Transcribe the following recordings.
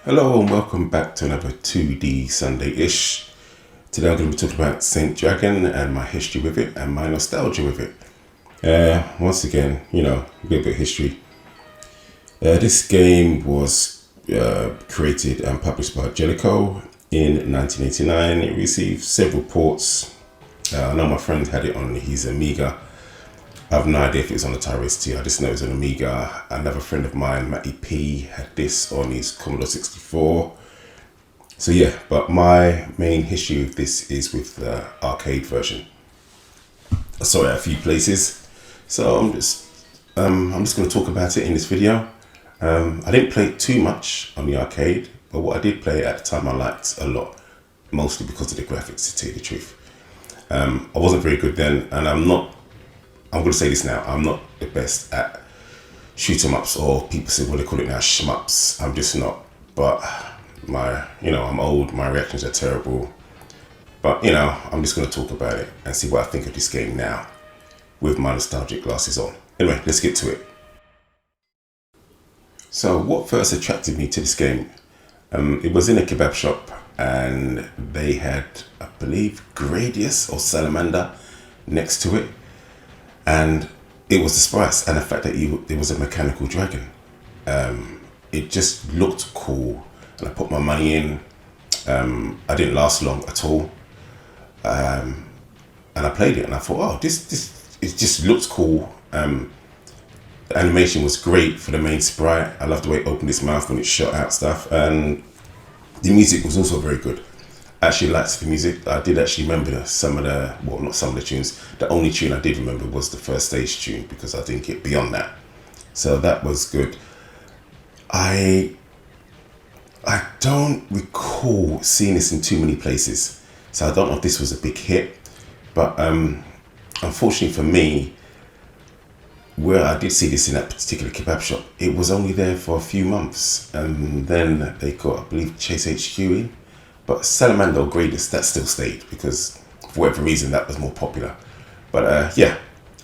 Hello and welcome back to another 2D Sunday-ish. Today I'm going to be talking about Saint Dragon and my history with it and my nostalgia with it. Once again, a bit of history. This game was created and published by Jellicoe in 1989. It received several ports. I know my friend had it on his Amiga. I have no idea if it was on the Atari ST. I just know it was on Amiga. Another friend of mine, Matty P, had this on his Commodore 64. So yeah, but my main history with this is with the arcade version. I saw it at a few places, so I'm just going to talk about it in this video. I didn't play it too much on the arcade, but what I did play at the time I liked a lot, mostly because of the graphics, to tell you the truth. I wasn't very good then, and I'm going to say this now, I'm not the best at shoot-em-ups, or people say, well, they call it now shmups. I'm just not, but I'm old, my reactions are terrible. But, I'm just going to talk about it and see what I think of this game now with my nostalgic glasses on. Anyway, let's get to it. So what first attracted me to this game? It was in a kebab shop and they had, I believe, Gradius or Salamander next to it. And it was the spice and the fact that it was a mechanical dragon. It just looked cool, and I put my money in. I didn't last long at all, and I played it, and I thought, oh, it just looks cool. The animation was great for the main sprite. I loved the way it opened its mouth when it shot out stuff, and the music was also very good. I actually liked the music. I did actually remember not some of the tunes. The only tune I did remember was the first stage tune, because I didn't get beyond that. So that was good. I don't recall seeing this in too many places. So I don't know if this was a big hit. But unfortunately for me, where I did see this in that particular kebab shop, it was only there for a few months. And then they got, I believe, Chase HQ in. But Salamander or Gradius, that still stayed because for whatever reason that was more popular. But yeah,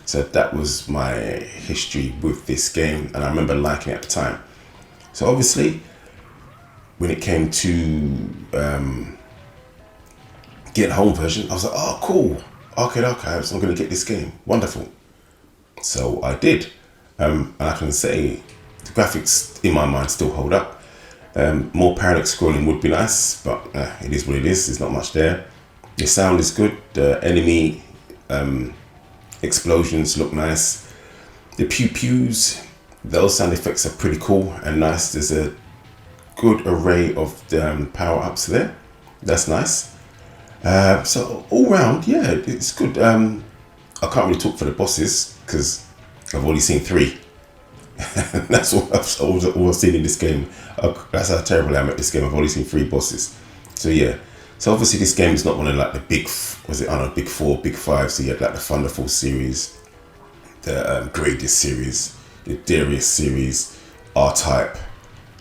so that was my history with this game, and I remember liking it at the time. So obviously, when it came to get a home version, I was like, oh cool, Arcade Archives, I'm going to get this game, wonderful. So I did, and I can say the graphics in my mind still hold up. More parallax scrolling would be nice, but it is what it is. There's not much there. The sound is good. The enemy explosions look nice. The pew pews, those sound effects are pretty cool and nice. There's a good array of power ups there. That's nice. So all round, yeah, it's good. I can't really talk for the bosses because I've only seen 3. That's all I've seen in this game. That's how terrible I am at this game. I've only seen 3 bosses. So yeah. So obviously this game is not one of like the big, big 4, big 5. So you had like the Thunderfall series, the Gradius series, the Darius series, R-Type,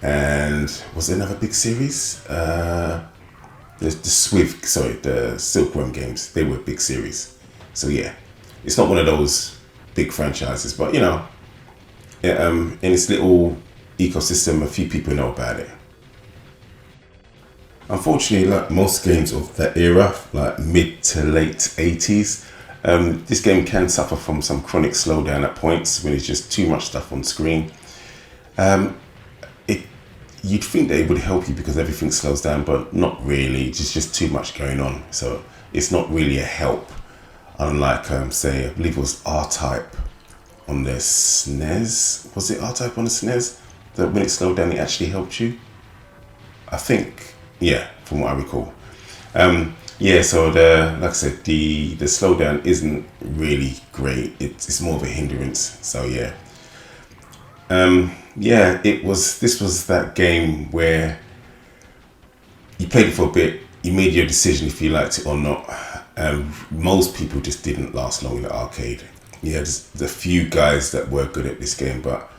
and was there another big series? The Silkworm games. They were big series. So yeah, it's not one of those big franchises, but in its little ecosystem, a few people know about it. Unfortunately, like most games of that era, like mid to late 80s, this game can suffer from some chronic slowdown at points when it's just too much stuff on screen. You'd think that it would help you because everything slows down, but not really. It's just too much going on. So it's not really a help. Unlike, say, I believe it was R-Type on the SNES. Was it R-Type on the SNES? That when it slowed down, it actually helped you? I think, yeah, from what I recall. Yeah, so like I said, the slowdown isn't really great. It's more of a hindrance. So yeah. Yeah, this was that game where you played it for a bit, you made your decision if you liked it or not. Most people just didn't last long in the arcade. Yeah, there's the few guys that were good at this game, but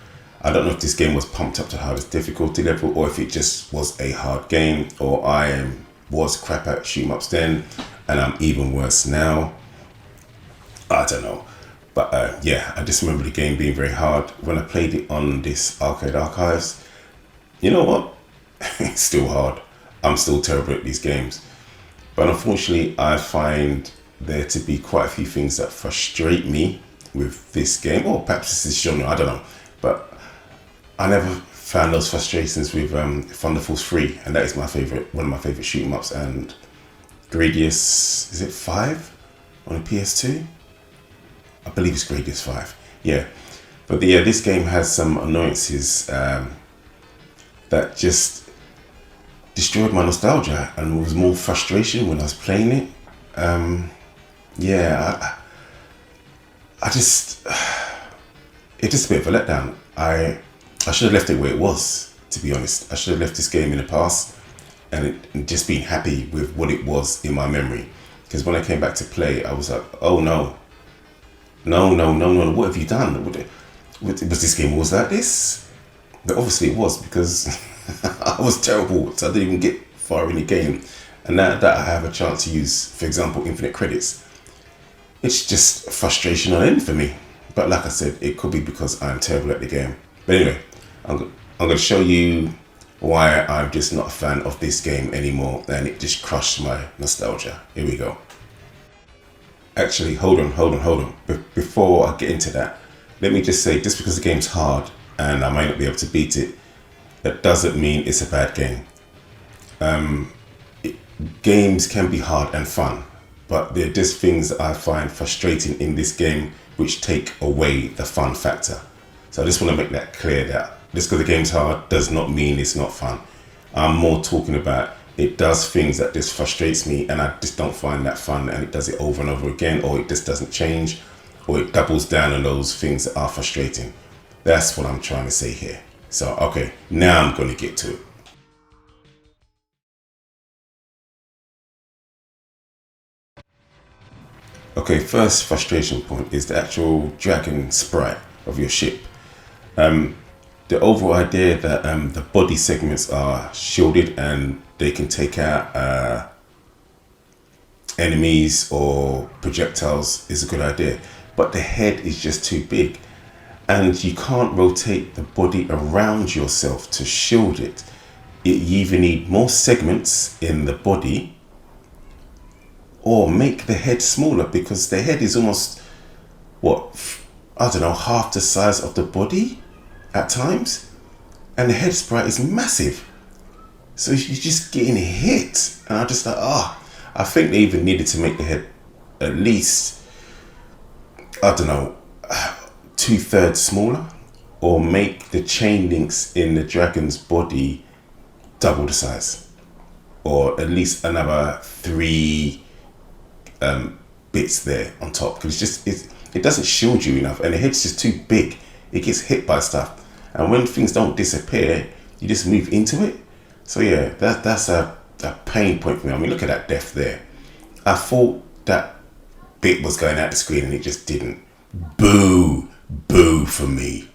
I don't know if this game was pumped up to hardest difficulty level or if it just was a hard game, or I was crap at shoot-em-ups then and I'm even worse now. I don't know. But yeah, I just remember the game being very hard. When I played it on this Arcade Archives, you know what? it's still hard. I'm still terrible at these games. But unfortunately, I find there to be quite a few things that frustrate me with this game, or perhaps this is genre, I don't know. But I never found those frustrations with Thunder Force 3, and that is one of my favorite shoot 'em ups. And Gradius, is it 5 on the PS2? I believe it's Gradius 5. Yeah, but yeah, this game has some annoyances that just destroyed my nostalgia, and was more frustration when I was playing it. Yeah, it's just a bit of a letdown. I should have left it where it was, to be honest. I should have left this game in the past and just been happy with what it was in my memory. Because when I came back to play, I was like, oh no, what have you done? Was this game always like this? But obviously it was, because I was terrible, so I didn't even get far in the game. And now that I have a chance to use, for example, infinite credits, it's just frustration on end for me. But like I said, it could be because I'm terrible at the game. But anyway, I'm going to show you why I'm just not a fan of this game anymore, and it just crushed my nostalgia. Here we go. Actually, hold on. Before I get into that, let me just say, just because the game's hard and I might not be able to beat it, that doesn't mean it's a bad game. Games can be hard and fun, but they're just things that I find frustrating in this game which take away the fun factor. So I just want to make that clear, that just because the game's hard does not mean it's not fun. I'm more talking about it does things that just frustrates me, and I just don't find that fun, and it does it over and over again, or it just doesn't change, or it doubles down on those things that are frustrating. That's what I'm trying to say here. So, okay, now I'm going to get to it. Okay, first frustration point is the actual dragon sprite of your ship. The overall idea that the body segments are shielded and they can take out enemies or projectiles is a good idea, but the head is just too big, and you can't rotate the body around yourself to shield it. You either need more segments in the body or make the head smaller, because the head is almost, half the size of the body at times, and the head sprite is massive, so you're just getting hit. And I just I think they even needed to make the head at least 2/3 smaller, or make the chain links in the dragon's body double the size, or at least another 3 bits there on top, because it doesn't shield you enough, and the head's just too big. It gets hit by stuff, and when things don't disappear, you just move into it. So yeah, that's a pain point for me. I mean, look at that death there. I thought that bit was going out the screen, and it just didn't. Boo for me.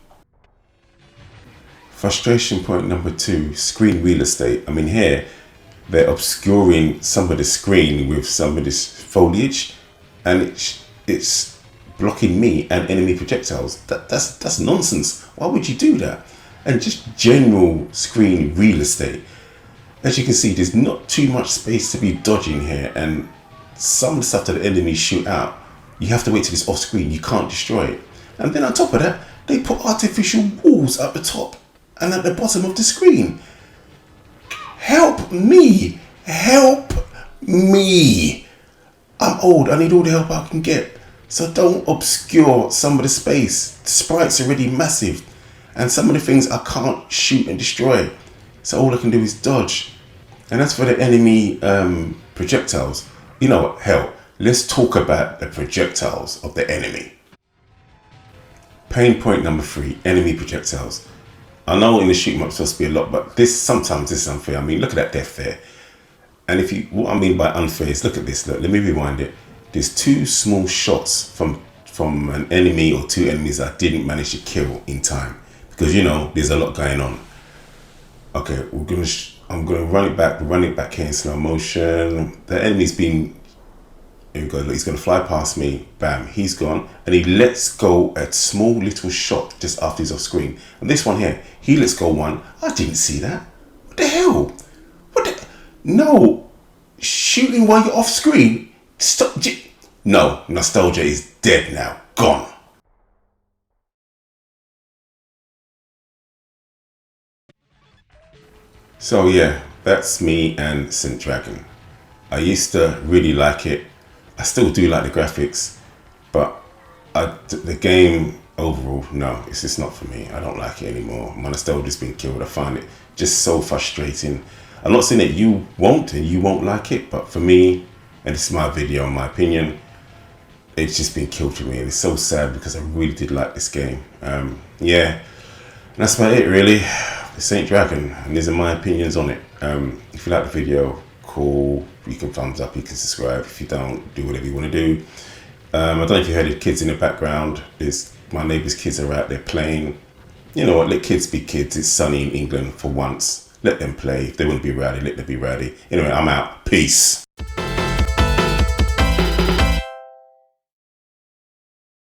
Frustration point number 2, screen real estate. I mean, here they're obscuring some of the screen with some of this foliage, and it's blocking me and enemy projectiles. That's nonsense. Why would you do that? And just general screen real estate. As you can see, there's not too much space to be dodging here, and some of the stuff that the enemies shoot out, you have to wait till it's off screen. You can't destroy it. And then on top of that, they put artificial walls at the top and at the bottom of the screen. Help me! I'm old, I need all the help I can get. So don't obscure some of the space. The sprite's already massive, and some of the things I can't shoot and destroy. So all I can do is dodge. And as for the enemy projectiles, you know what, hell, let's talk about the projectiles of the enemy. Pain point number 3, enemy projectiles. I know in the shoot 'em up it's supposed to be a lot, but sometimes this is unfair. I mean, look at that death there. And what I mean by unfair is, look at this. Look, let me rewind it. There's 2 small shots from an enemy or 2 enemies I didn't manage to kill in time, because there's a lot going on. Okay, I'm gonna run it back here in slow motion. The enemy's been. Here we go. Look, he's gonna fly past me. Bam, he's gone, and he lets go a small little shot just after he's off screen. And this one here, he lets go one. I didn't see that. the hell? What the? No, shooting while you're off screen. Stop. No, nostalgia is dead now. Gone. So yeah, that's me and St. Dragon. I used to really like it. I still do like the graphics, but the game overall, no, it's just not for me. I don't like it anymore. My nostalgia's been killed. I find it just so frustrating. I'm not saying that you won't and you won't like it, but for me, and this is my video, my opinion, it's just been killed for me, and it's so sad because I really did like this game. Yeah, and that's about it really. Saint Dragon, and these are my opinions on it. If you like the video, cool. You can thumbs up, you can subscribe. If you don't, do whatever you want to do. I don't know if you heard the kids in the background. There's my neighbour's kids are out there playing. You know what? Let kids be kids. It's sunny in England for once. Let them play. If they want to be rowdy, let them be rowdy. Anyway, I'm out. Peace.